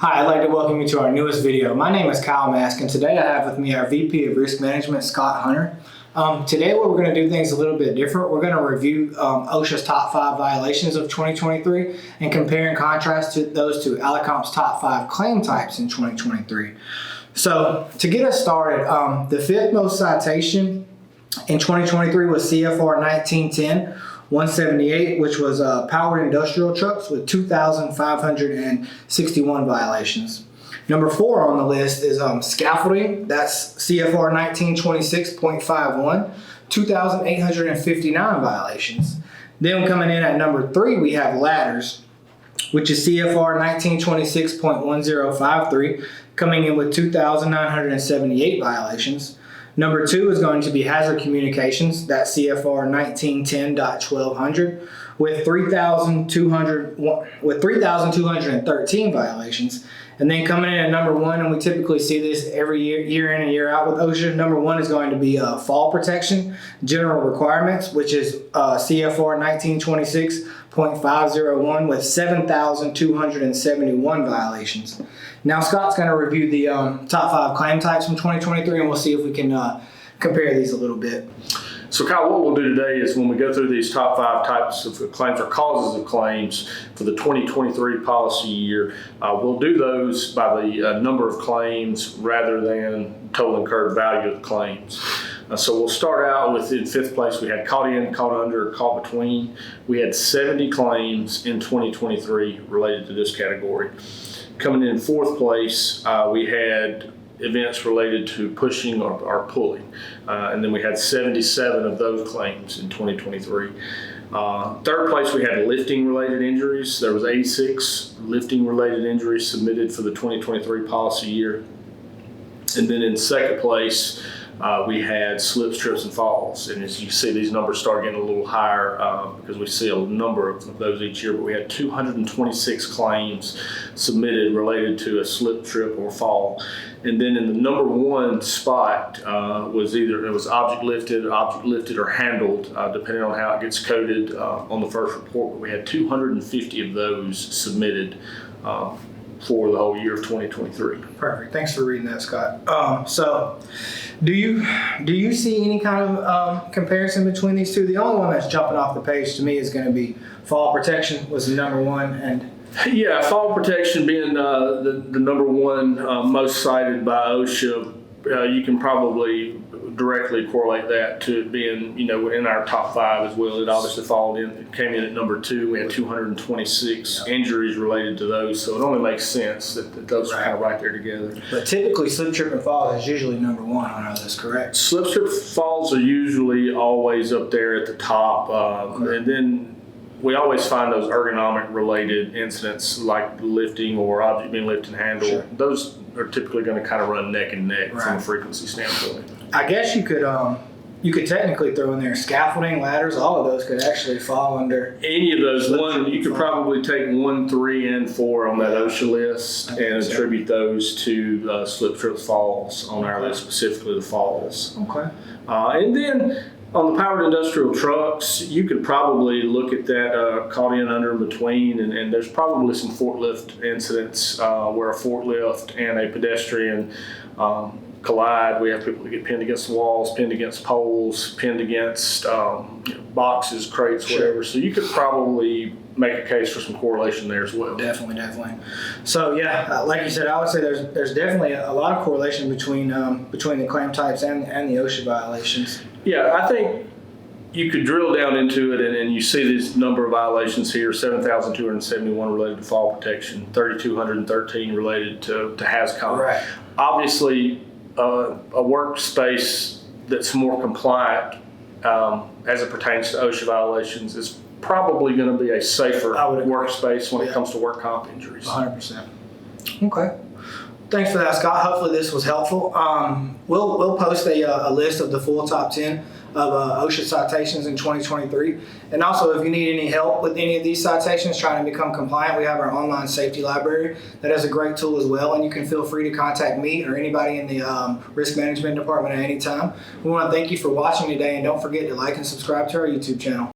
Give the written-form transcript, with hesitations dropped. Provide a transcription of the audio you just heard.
Hi, I'd like to welcome you to our newest video. My name is Kyle Mask, and today I have with me our VP of Risk Management, Scott Hunter. Today we're going to do things a little bit different. We're going to review OSHA's top 5 violations of 2023 and compare and contrast those to AlaCOMP's top 5 claim types in 2023. So to get us started, the 5th most citation in 2023 was CFR 1910-178, which was powered industrial trucks with 2,561 violations. Number 4 on the list is scaffolding. That's CFR 1926.51, 2,859 violations. Then coming in at number 3, we have ladders, which is CFR 1926.1053, coming in with 2,978 violations. Number 2 is going to be hazard communications. That's CFR 1910.1200 with 3,213 violations. And then coming in at number 1, and we typically see this every year in and year out with OSHA, number 1 is going to be fall protection general requirements, which is CFR 1926.501 with 7,271 violations. Now Scott's going to review the top 5 claim types from 2023, and we'll see if we can compare these a little bit. So Kyle, what we'll do today is when we go through these top 5 types of claims or causes of claims for the 2023 policy year, we'll do those by the number of claims rather than total incurred value of the claims. So we'll start out with, in 5th place, we had caught in, caught under, caught between. We had 70 claims in 2023 related to this category. Coming in 4th place, we had events related to pushing or pulling. And then we had 77 of those claims in 2023. 3rd place, we had lifting related injuries. There was 86 lifting related injuries submitted for the 2023 policy year. And then in 2nd place, we had slips, trips, and falls. And as you see, these numbers start getting a little higher because we see a number of those each year, but we had 226 claims submitted related to a slip, trip, or fall. And then in the number 1 spot was either it was object lifted, or handled, depending on how it gets coded on the first report. But we had 250 of those submitted for the whole year of 2023. Perfect. Thanks for reading that, Scott. So do you see any kind of comparison between these two? The only one that's jumping off the page to me is going to be fall protection was the number 1, and yeah, fall protection being the number 1 most cited by OSHA. You can probably directly correlate that to it being, in our top 5 as well. It obviously came in at number 2. We had 226 injuries related to those, so it only makes sense that those are kind of right there together. But typically, slip, trip, and fall is usually number 1 on others, correct? Slip, trip, falls are usually always up there at the top, and then we always find those ergonomic related incidents like lifting or object being lifted and handled. Sure. Those are typically going to kind of run neck and neck from a frequency standpoint. I guess you could technically throw in there scaffolding, ladders. All of those could actually fall under any of those. You could probably take 1, 3, and 4 on that OSHA list and attribute those to slip, trips, falls on our list, specifically the falls. Okay. And then on the powered industrial trucks, you could probably look at that caught in, under, and between, and there's probably some forklift incidents where a forklift and a pedestrian collide. We have people that get pinned against the walls, pinned against poles, pinned against boxes, crates, whatever. So you could probably make a case for some correlation there as well. Definitely. So yeah, like you said, I would say there's definitely a lot of correlation between the claim types and the OSHA violations. Yeah, I think you could drill down into it and you see this number of violations here: 7,271 related to fall protection, 3,213 related to HazComp. Right. Obviously, a workspace that's more compliant as it pertains to OSHA violations is probably going to be a safer workspace when it comes to work comp injuries. 100%. Okay. Thanks for that, Scott. Hopefully this was helpful. We'll post a list of the full top 10 of OSHA citations in 2023. And also, if you need any help with any of these citations trying to become compliant, we have our online safety library that is a great tool as well. And you can feel free to contact me or anybody in the risk management department at any time. We want to thank you for watching today, and don't forget to like and subscribe to our YouTube channel.